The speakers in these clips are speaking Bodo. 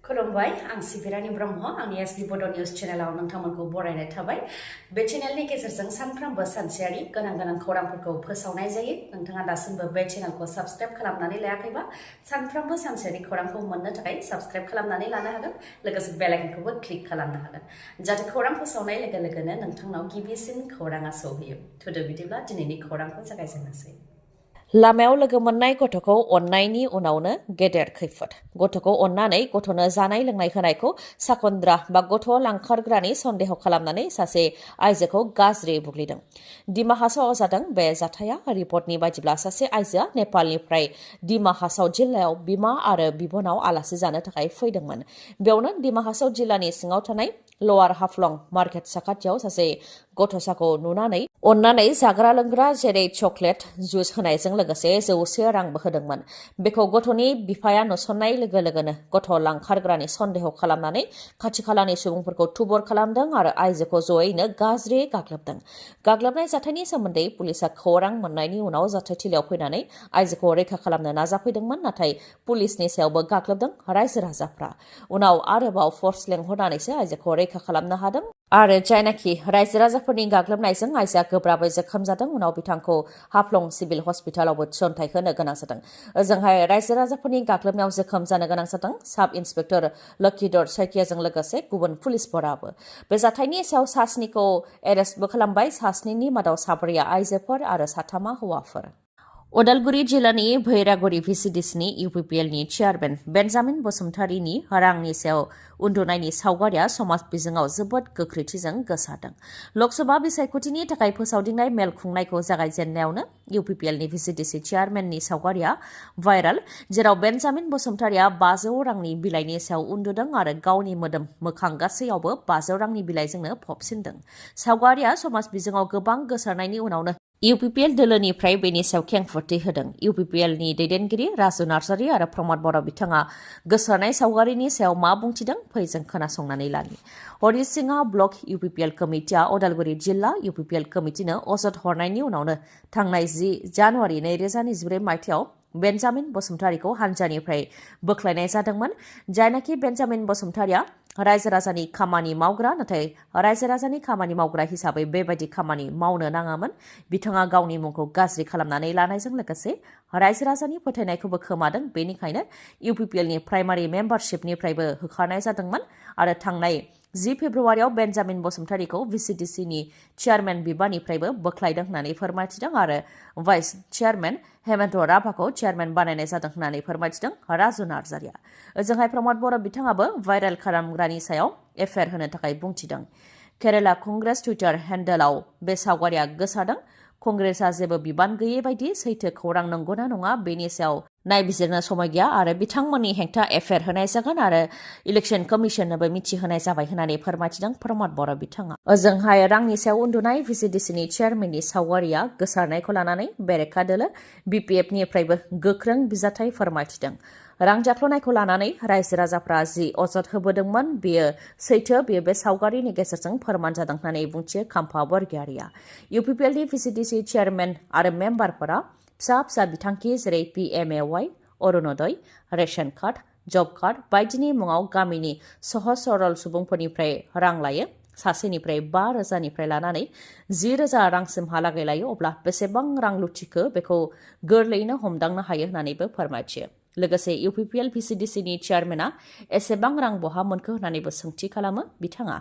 खुलुमबाय आं सिबिरानि ब्रह्म आंनि एसबी बड' निउज चेनेलाव नोंथांमोनखौ बरायनाय थाबाय बे चेनेलनि गेजेरजों सानफ्रोमबो सानसेयारि गोनां खौरांफोरखौ फोसावनाय जायो नोंथाङा दासिमबो बे चेनेलखौ साबस्क्राइब खालामनानै लायाखैबा सानफ्रोमबो सानसेयारि खौरांखौ मोननो थाखाय साबस्क्राइब खालामनानै लानो हागोन लोगोसे बेल आइकनखौबो क्लिक खालामनो हागोन जाहाथे खौरां फोसावनाय लोगो लोगोनो नोंथांनाव गिबिसिन खौराङा सौहैयो थुदो बिदिब्ला दिनैनि खौरांखौ जागायजेननोसै लामायाव लोगो मोननाय गथ'खौ अननायनि उनावनो गेदेर खैफोद गथ'खौ अननानै गथ'नो जानाय लोंनाय होनायखौ साखन्द्रा बा गथ' लांखारग्रानि सन्देह खालामनानै सासे आइजोखौ गाज्रि बुग्लिदों दिमा हासावआव जादों बे जाथाया रिपर्टनि बायदिब्ला सासे आइजोआ नेपालनिफ्राय दिमा हासाव जिल्लायाव बिमा आरो बिबनाव आलासि जानो थाखाय फैदोंमोन बेयावनो दिमा हासाव जिल्लानि सिङाव थानाय लवार हाफ्लं मार्केट साखाथियाव सासे गथ'साखौ नुनानै अननानै जाग्रा लोंग्रा जेरै चकलेट जुस होनायजों लोगोसे 100 रांबो होदोंमोन बेखौ गथ'नि बिफाया नुसननाय लोगो लोगोनो गथ' लांखारग्रानि सन्देह खालामनानै खाथि खालानि सुबुंफोरखौ थुबर खालामदों आरो आइजोखौ जयैनो गाज्रि गाग्लोबदों गाग्लोबनाय जाथायनि सोमोन्दै पुलिसा खौरां मोननायनि उनाव जाथायथिलियाव फैनानै आइजोखौ रैखा खालामनो नाजाफैदोंमोन नाथाय पुलिसनि सायावबो गाग्लोबदों रायजो राजाफ्रा उनाव आरोबाव फर्स लेंहरनानैसो आइजोखौ रैखा खालामनो हादों आरो जायनाखि रायजो राजाफोरनि गाग्लोबनायजों आइजोआ गोब्राबै जोखोम जादों उनाव बिथांखौ हाफ्लं सिभिल हस्पिटालावबो थिसनथाय होनो गोनां जादों ओजोंहाय रायजो राजाफोरनि गाग्लोबनायाव जोखोम जानो गोनां जादों साब इन्सपेक्टर लक्ष्मीधर सैकियाजों लोगोसे गुबुन पुलिसफोराबो बे जाथायनि सायाव सास्निखौ एरेस्टबो खालामबाय सास्निनि मादाव 4 आइजोफोर आरो 3 हौवाफोर उदालगुरि जिल्लानि भैरागुरि भिसिडिसिनि UPPLनि चेयारमेन बेन्जामिन बसुमतारीनि रांनि सायाव उन्दुनायनि सावगारिया समाज बिजोङाव जोबोद गोख्रैथिजों गोसारदों लकसभा बिसायख'थिनि थाखाय फोसावदिंनाय मेल खुंनायखौ जागायजेननायावनो UPPLनि भिसिडिसि चेयारमेननि सावगारिया भाइराल जेराव बेन्जामिन बसुमतारीया 500 रांनि बिलाइनि सायाव उन्दुदों आरो गावनि मोदोम मोखां गासैयावबो 500 रांनि बिलाइजोंनो फबसिनदों सावगारिया समाज बिजोङाव गोबां गोसारनायनि उनावनो UPPL दोलोनिफ्राय बेनि सायाव खेंफोरथि होदों UPPLनि दैदेनगिरि राजु नार्जारी आरो प्रमद बर' बिथाङा गोसारनाय सावगारिनि सायाव मा बुंथिदों फै जों खोनासंनानै लानि हरिसिङा ब्लक UPPL कमिटिया उदालगुरि जिल्ला UPPL कमिटिनो अजद हरनायनि उनावनो थांनाय 10 जानुवारि 2024 मायथाइयाव बेन्जामिन बसुमतारीखौ हानजानिफ्राय बोख्लायनाय जादोंमोन जायनाखि बेन्जामिन बसुमतारीया रायजो राजानि खामानि मावग्रा नाथाय रायजो राजानि खामानि मावग्रा हिसाबै बेबायदि खामानि मावनो नाङामोन बिथाङा गावनि मुंखौ गाज्रि खालामनानै लानायजों लोगोसे रायजो राजानि फोथायनायखौबो खोमादों बेनिखायनो UPPLनि प्राइमारि मेम्बारशिपनिफ्रायबो होखारनाय जादोंमोन आरो थांनाय 10 फेब्रुवारियाव बेन्जामिन बसुमतारीखौ VCDCनि चेयारमेन बिबाननिफ्रायबो बोख्लायदों होननानै फोरमायथिदों आरो भाइस चेयारमेन हेमन्त राभाखौ चेयारमेन बानायनाय जादों होननानै फोरमायथिदों राजु नार्जारीया ओजोंहाय प्रमद बर' बिथाङाबो भाइरेल खालामग्रानि सायाव एफआइआर होनो थाखाय बुंथिदों केरेला कंग्रेस टुइटार हेन्डेलाव बे सावगारिया गोसारदों कंग्रेसआ जेबो बिबान गैयै बायदि सैथो खौरां नंगौना नङा बेनि सायाव नायबिजिरनो समय गैया आरो बिथांमोननि हेंथा एफआइआर होनाय जागोन आरो इलेक्शन कमिशननोबो मिथिहोनाय जाबाय होननानै फोरमायथिदों प्रमद बर' बिथाङा ओजोंहाय रांनि सायाव उन्दुनाय VCDCनि चेयारमेननि सावगारिया गोसारनायखौ लानानै बेरेखा दोलो BPFनिफ्रायबो गोख्रों बिजाथाय फोरमायथिदों रां जाख्ल'नायखौ लानानै रायजो राजाफ्रा जि अजद होबोदोंमोन बेयो सैथो बेयो बे सावगारिनि गेजेरजों फोरमान जादों होननानै बुंथियो खाम्फा बरगयारिया UPPLनि VCDC चेयारमेन आरो मेम्बारफोरा फिसा फिसा बिथांखि जेरै PMAY अरुणोदय रेशन कार्ड जब कार्ड बायदिनि मुङाव गामिनि सहज सरल सुबुंफोरनिफ्राय रां लायो सासेनिफ्राय 5,000निफ्राय लानानै 10,000 रांसिमहालागै लायो अब्ला बेसेबां रां लुथिखो बेखौ गोरलैयैनो हमदांनो हायो होननानैबो फोरमायथियो लोगोसे UPPL VCDCनि चेयारमेना एसेबां रां बहा मोनखो होननानैबो सोंथि खालामो बिथाङा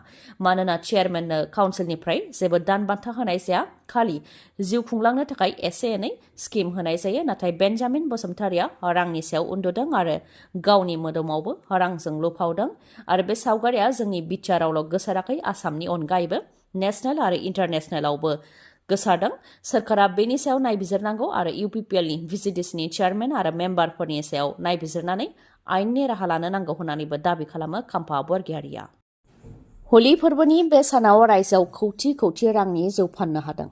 मानोना चेयारमेननो काउन्सिलनिफ्राय जेबो दान बान्था होनाय जाया खालि जिउ खुंलांनो थाखाय एसे एनै स्किम होनाय जायो नाथाय बेन्जामिन बसुमतारीया रांनि सायाव उन्दुदों आरो गावनि मोदोमावबो रांजों लुफावदों आरो बे सावगारिया जोंनि बिटिआरआवल' गोसाराखै आसामनि अनगायैबो नेशनेल आरो इन्टारनेशनेलावबो गोसारदों सोरखारा बेनि सायाव नायबिजिरनांगौ आरो UPPLनि VCDCनि चेयारमेन आरो मेम्बारफोरनि सायाव नायबिजिरनानै आयेननि राहा लानो नांगौ होननानैबो दाबि खालामो खाम्फा बरगयारिया हलि फोरबोनि बे सानाव रायजोआव खौथि खौथि रांनि जौ फाननो हादों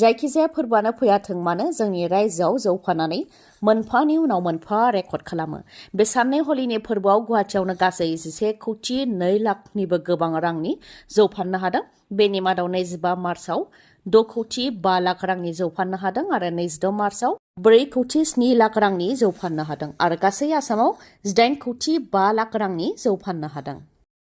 जायखिजाया फोरबोआनो फैयाथों मानो जोंनि रायजोआव जौ फाननानै मोनफानि उनाव मोनफा रेकर्ड खालामो बे साननै हलिनि फोरबोआव गुवाहाटियावनो गासै 11 कौटि 2 लाखनिबो गोबां रांनि जौ फाननो हादों बेनि मादाव 25 मार्चआव 6 कौटि 5 लाख रांनि जौ फाननो हादों आरो 26 मार्चआव 4 कौटि 7 लाख रांनि जौ फाननो हादों आरो गासै आसामाव 18 कौटि 5 लाख रांनि जौ फाननो हादों।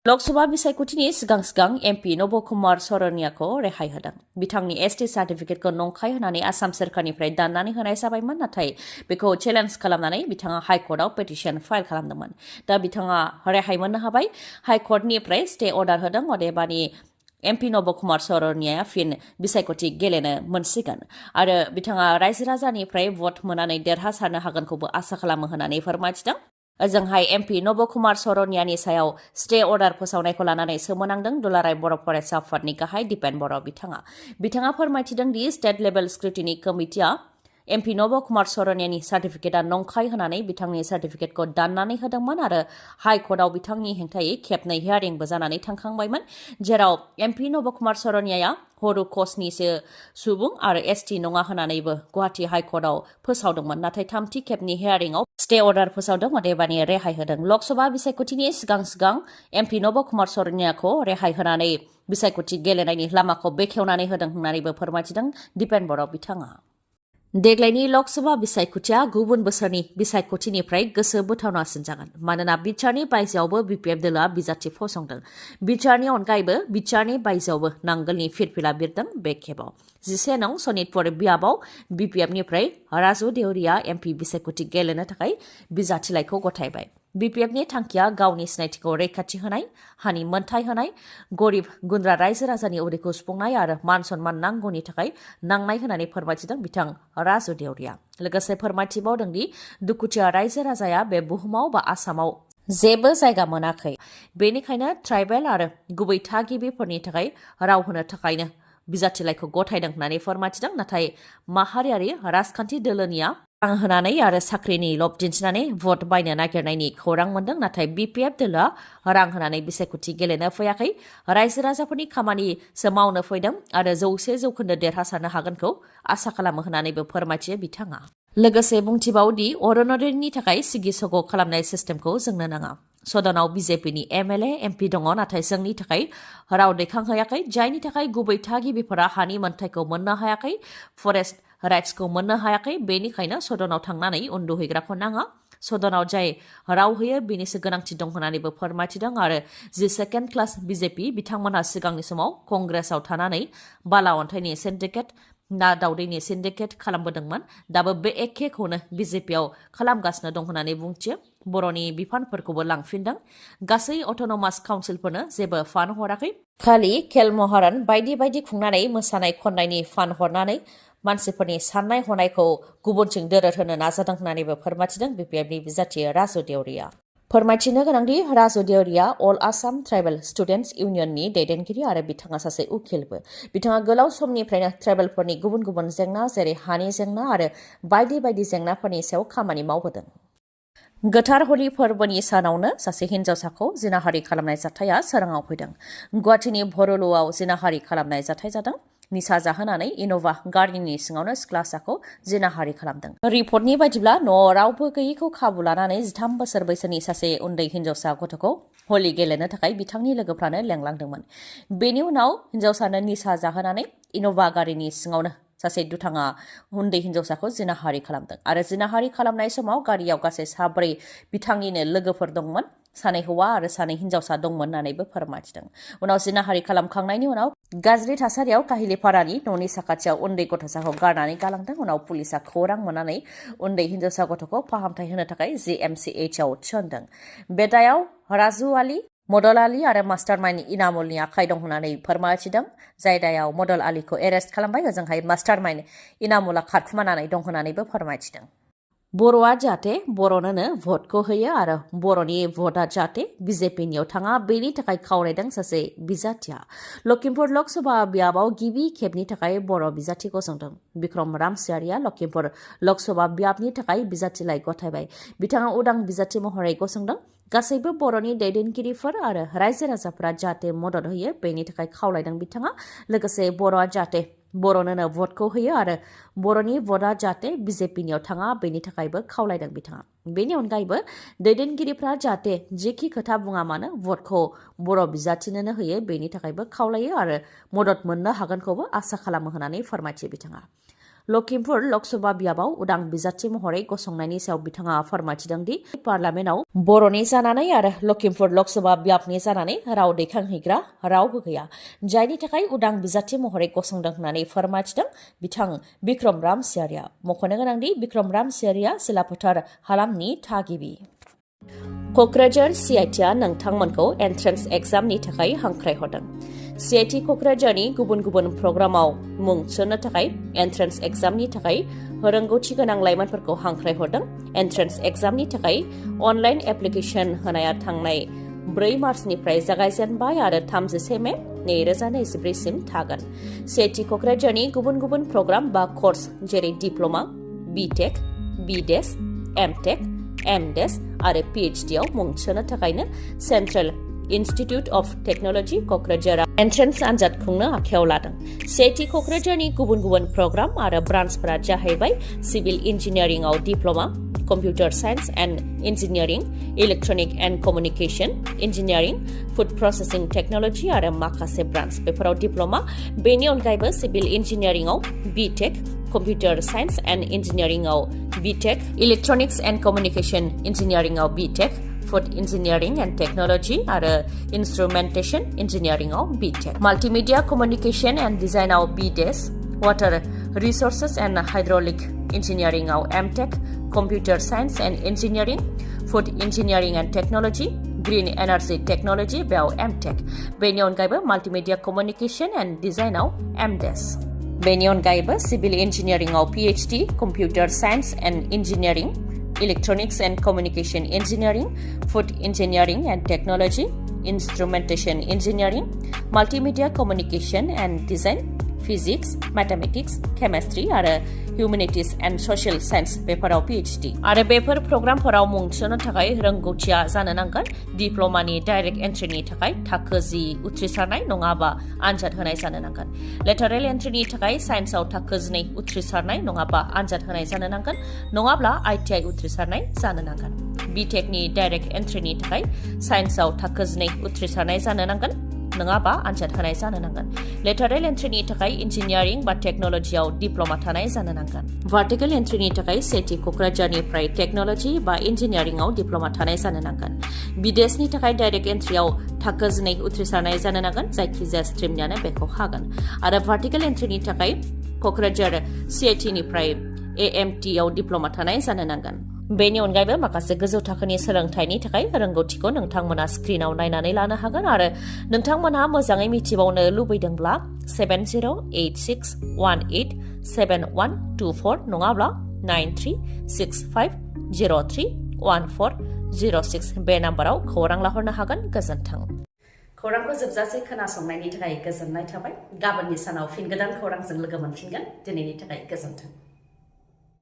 लकसभा बिसायख'थिनि सिगां एमपि नब कुमार सरनियाखौ रेहाय होदों। बिथांनि एसटि सार्टिफिकेटखौ नंखाय होनानै आसाम सोरखारनिफ्राय दाननानै होनाय जाबायमोन, नाथाय बेखौ चेलेन्ज खालामनानै बिथाङा हाइकर्टआव पेटिशन फाइल खालामदोंमोन। दा बिथाङा रेहाय मोननो हाबाय। हाइकर्टनिफ्राय स्टे अर्डार होदों, अदेबानि एमपि नब कुमार सरनियाया फिन बिसायख'थि गेलेनो मोनसिगोन आरो बिथाङा रायजो राजानिफ्राय भट मोननानै देरहासारनो हागोनखौबो आसा खालामो होननानै फोरमायथिदों। ओजोंहाय एमपि नब कुमार सरनियानि सायाव स्टे अर्डार फोसावनायखौ लानानै सोमोनांदों दुलाराय बर' फरायसा आफादनि गाहाय दिपेन बर' बिथाङा फोरमायथिदों दि स्टेट लेभेल स्क्रुटिनि कमिटिया एमपि नब कुमार सरनियानि सार्टिफिकेटआ नंखाय होनानै बिथांनि सार्टिफिकेटखौ दाननानै होदोंमोन आरो हाइकर्टआव बिथांनि हेंथायै खेबनै हियारिंबो जानानै थांखांबायमोन, जेराव एमपि नब कुमार सरनियाया हरु कचनिसो सुबुं आरो एसटि नङा होनानैबो गुवाहाटी हाइकर्टआव फोसावदोंमोन, नाथाय थामथि खेबनि हियारिंआव स्टे अर्डार फोसावदों, अदेबानि रेहाय होदों। लकसभा बिसायख'थिनि सिगां एमपि नब कुमार सरनियाखौ रेहाय होनानै बिसायख'थि गेलेनायनि लामाखौ बेखेवनानै होदों होननानैबो फोरमायथिदों दिपेन बर' बिथाङा। देग्लायनि लकसभा बिसायख'थिया गुबुन बोसोरनि बिसायख'थिनिफ्राय गोसो बोथावनासिन जागोन, मानोना बिटिआरनि बायजोआवबो बिपिएफ दोलोआ बिजाथि फसंदों। बिटिआरनि अनगायैबो बिटिआरनि बायजोआवबो नांगोलनि फिरफिला बिरदों। बे खेबाव 11 नं सनितपुर बियाबाव बिपिएफनिफ्राय राजु देउरिया एमपि बिसायख'थि गेलेनो थाखाय बिजाथिलाइखौ गथायबाय। बिपिएफनि थांखिया गावनि सिनायथिखौ रैखाथि होनाय, हानि मोनथाय होनाय, गरिब गुन्द्रा रायजो राजानि उदैखौ सुफुंनाय आरो मान सन्मान नांगौनि थाखाय नांनाय होननानै फोरमायथिदों बिथां राजु देउरिया। लोगोसे फोरमायथिबावदों दि दुखुथिया रायजो राजाया बे बुहुमाव बा आसामाव जेबो जायगा मोनाखै, बेनिखायनो ट्राइबेल आरो गुबै थागिबिफोरनि थाखाय राव होनो थाखायनो बिजाथिलाइखौ गथायदों होननानै फोरमायथिदों। नाथाय माहारियारि राजखान्थि दोलोनिया रां होनानै आरो साख्रिनि लब दिन्थिनानै भट बायनो नागिरनायनि खौरां मोन्दों, नाथाय बिपिएफ दोलोआ रां होनानै बिसायख'थि गेलेनो फैयाखै, रायजो राजाफोरनि खामानिसो मावनो फैदों आरो 100% देरहासारनो हागोनखौ आसा खालामो होननानैबो फोरमायथियो बिथाङा। लोगोसे बुंथिबावदि अरुण'दयनि थाखाय सिगि सग' खालामनाय सिस्टेमखौ जोंनो नाङा। सदनाव बिजेपिनि एमएलए एमपि दङ, नाथाय जोंनि थाखाय राव दैखांहैयाखै, जायनि थाखाय गुबै थागिबिफोरा हानि मोनथायखौ मोननो हायाखै, फरेस्ट राइट्सखौ मोननो हायाखै। बेनिखायनो सदनाव थांनानै उन्दुहैग्राखौ नाङा, सदनाव जाय राव होयो बेनिसो गोनांथि दं होननानैबो फोरमायथिदों आरो जि सेकेन्ड क्लास बिजेपि बिथांमोनहा सिगांनि समाव कंग्रेसाव थानानै बाला अन्थाइनि सिन्डिकेट, ना दावदैनि सिन्डिकेट खालामबोदोंमोन, दाबो बे एखेखौनो बिजेपिआव खालामगासिनो दं होननानै बुंथियो। बर'नि बिफानफोरखौबो लांफिनदों, गासै अट'नमास काउन्सिलफोरनो जेबो फान्ड हराखै, खालि खेल महारन बायदि खुंनानै मोसानाय खन्नायनि फान्ड हरनानै मानसिफोरनि साननाय हनायखौ गुबुनथिं दोरोद होनो नाजादों होननानैबो फोरमायथिदों बिपिएफनि बिजाथि राजु देउरिया। फोरमायथिनो गोनांदि राजु देउरिया अल आसाम ट्राइबेल स्टुडेन्टस इउनियननि दैदेनगिरि आरो बिथाङा सासे उखिलबो। बिथाङा गोलाव समनिफ्रायनो ट्राइबेलफोरनि गुबुन जेंना जेरै हानि जेंना आरो बायदि जेंनाफोरनि सायाव खामानि मावबोदों। गोथार हलि फोरबोनि सानावनो सासे हिन्जावसाखौ जिनाहारि खालामनाय जाथाया सोराङाव फैदों। गुवाहाटीनि बर'लुआव जिनाहारि खालामनाय जाथाय जादों। निसा जाहोनानै इन'भा गारिनि सिङावनो सिख्लासाखौ जिनाहारि खालामदों। रिपर्टनि बायदिब्ला न'आव रावबो गैयैखौ खाबु लानानै 13 बोसोर बैसोनि सासे उन्दै हिन्जावसा गथ'खौ हलि गेलेनो थाखाय बिथांनि लोगोफ्रानो लेंलांदोंमोन। बेनि उनाव हिन्जावसानो निसा जाहोनानै इन'भा गारिनि सिङावनो सासे दुथाङा उन्दै हिन्जावसाखौ जिनाहारि खालामदों आरो जिनाहारि खालामनाय समाव गारियाव गासै 4 बिथांनिनो लोगोफोर दंमोन, 2 हौवा आरो 2 हिन्जावसा दंमोन होननानैबो फोरमायथिदों। उनाव जिनाहारि खालामखांनायनि उनाव गाज्रि थासारियाव काहिलिपारानि न'नि साखाथियाव उन्दै गथ'साखौ गारनानै गालांदों। उनाव पुलिसा खौरां मोननानै उन्दै हिन्जावसा गथ'खौ फाहामथाय होनो थाखाय जिएमसिएचआव थिसनदों। बे दायाव राजु आली, मदल आली आरो मास्टारमाइन्ड इनामुलनि आखाइ दं होननानै फोरमायथिदों। जाय दायाव मदल आलीखौ एरेस्ट खालामबाय, ओजोंहाय मास्टारमाइन्ड इनामुला खारखुमानानै दं होननानैबो फोरमायथिदों। बर'आ जाहाथे बर'नोनो भटखौ होयो आरो बर'नि भटआ जाहाथे बिजेपिनियाव थाङा, बेनि थाखाय खावलायदों सासे बिजाथिया। लखिमपुर लकसभा बियाबाव गिबि खेबनि थाखाय बर' बिजाथि गसंदों। बिक्रम रामसियारिया लखिमपुर लकसभा बियाबनि थाखाय बिजाथिलाइ गथायबाय। बिथाङा उदां बिजाथि महरै गसंदों। गासैबो बर'नि दैदेनगिरिफोर आरो रायजो राजाफोरा जाहाथे मदद होयो बेनि थाखाय खावलायदों बिथाङा। लोगोसे बर'आ जाहाथे बर'नोनो भटखौ होयो आरो बर'नि भटआ जाहाथे बिजेपिनियाव थाङा बेनि थाखायबो खावलायदों बिथाङा। बेनि अनगायैबो दैदेनगिरिफ्रा जाहाथे जेखि खोथा बुङा मानो भटखौ बर' बिजाथिनोनो होयो बेनि थाखायबो खावलायो आरो मदद मोननो हागोनखौबो आसा खालामो होननानै फोरमायथियो बिथाङा। लखिमपुर लकसभा बियाबाव उदां बिजाथि महरै गसंनायनि सायाव बिथाङा फोरमायथिदों दि पार्लामेन्टआव बर'नि जानानै आरो लखिमपुर लकसभा बियाबनि जानानै राव दैखांहैग्रा रावबो गैया, जायनि थाखाय उदां बिजाथि महरै गसंदों होननानै फोरमायथिदों बिथां बिक्रम राम सियारिया। मख'नो गोनांदि बिक्रम राम सियारिया सिलाफोथार हालामनि थागिबि। क'क्राझार CITआ नोंथांमोनखौ एन्ट्रेन्स एग्जामनि थाखाय हांख्रायहरदों। CIT क'क्राझारनि गुबुन गुबुन प्रग्रामाव मुं थिसन्नो थाखाय एन्ट्रेन्स एग्जामनि थाखाय रोंगौथि गोनां लाइमोनफोरखौ हांख्रायहरदों। एन्ट्रेन्स एग्जामनि थाखाय अनलाइन एप्लिकेसन होनाया थांनाय 4 मार्चनिफ्राय जागायजेनबाय आरो 31 मे 2024 सिम थागोन। CIT क'क्राझारनि गुबुन गुबुन प्रग्राम बा कर्स जेरै diploma, BTech, BDes, MTech, MDes आरो PhD आव मुं थिसन्नो थाखायनो सेन्ट्रेल इन्स्टिट्युट अफ टेक्न'लजि क'क्राझारआ एन्ट्रेन्स आनजाद खुंनो आखायाव लादों। CIT क'क्राझारनि गुबुन गुबुन प्रग्राम आरो ब्रान्चफोरा जाहैबाय सिभिल इन्जिनियारिंआव diploma, computer science and engineering, electronic and communication engineering, food processing technology आरो माखासे ब्रान्च बेफोराव डिप्ल'मा। बेनि अनगायैबो सिभिल इन्जिनियारिंआव BTech, कम्पिउटार साइन्स एन्ड इन्जिनियारिंआव BTech, इलेक्ट्रनिक्स एन्ड कमिउनिकेशन इन्जिनियारिंआव BTech, food engineering and technology आरो इन्स्ट्रुमेन्टेशन इन्जिनियारिंआव BTech, माल्टिमिडिया कमिउनिकेशन एन्ड डिजाइनआव BDes, water resources and hydraulic इन्जिनियारिंआव MTech, computer science and engineering, food engineering and technology, green energy technology बेयाव MTech। बेनि अनगायैबो माल्टिमिडिया कमिउनिकेशन एन्ड डिजाइनआव MDes। बेनि अनगायैबो सिभिल इन्जिनियारिंआव PhD, computer science and engineering, electronics and communication engineering, food engineering and technology, instrumentation engineering, multimedia communication and design, physics, mathematics, chemistry आरो हिउमेनिटिस एन्ड ससियेल साइन्स बेफोराव PhD। आरो बेफोर प्रग्रामफोराव मुं थिसन्नो थाखाय रोंगौथिया जानो नांगोन डिप्ल'मानि डाइरेक्ट एन्ट्रिनि थाखाय थाखो 10 उथ्रिसारनाय नङाबा आनजाद होनाय जानो नांगोन। लेटारेल एन्ट्रिनि थाखाय साइन्सआव थाखो 12 उथ्रिसारनाय नङाबा आनजाद होनाय जानो नांगोन, नङाब्ला ITI उथ्रिसारनाय जानो नांगोन। BTechनि डाइरेक्ट एन्ट्रिनि थाखाय साइन्सआव थाखो 12 उथ्रिसारनाय जानो नांगोन, नङाबा आनजाद होनाय जानो नांगोन। लेटारेल एन्ट्रिनि थाखाय इन्जिनियारिं बा टेक्न'लजियाव डिप्ल'मा थानाय जानो नांगोन। भार्टिकेल एन्ट्रिनि थाखाय CIT क'क्राझारनिफ्राय टेक्न'लजि बा इन्जिनियारिंआव डिप्ल'मा थानाय जानो नांगोन। BDesनि थाखाय डाइरेक्ट एन्ट्रियाव थाखो 12 उथ्रिसारनाय जानो नांगोन, जायखिजाया स्ट्रिमनियानो बेखौ हागोन। आरो भार्टिकेल एन्ट्रिनि थाखाय क'क्राझार CITनिफ्राय AMT आव डिप्ल'मा थानाय जानो नांगोन। बेनि अनगायैबो माखासे गोजौ थाखोनि सोलोंथाइनि थाखाय रोंगौथिखौ नोंथांमोना स्क्रिनाव नायनानै लानो हागोन आरो नोंथांमोनहा मोजाङै मिथिबावनो लुबैदोंब्ला 7086187124 नङाब्ला 9365031406 बे नाम्बाराव खौरां लाहरनो हागोन। गोजोन्थों। खौरांखौ जोबजासे खोनासंनायनि थाखाय गोजोननाय थाबाय। गाबोननि सानाव फिन गोदान खौरांजों लोगो मोनफिनगोन। दिनैनि थाखाय गोजोन्थों।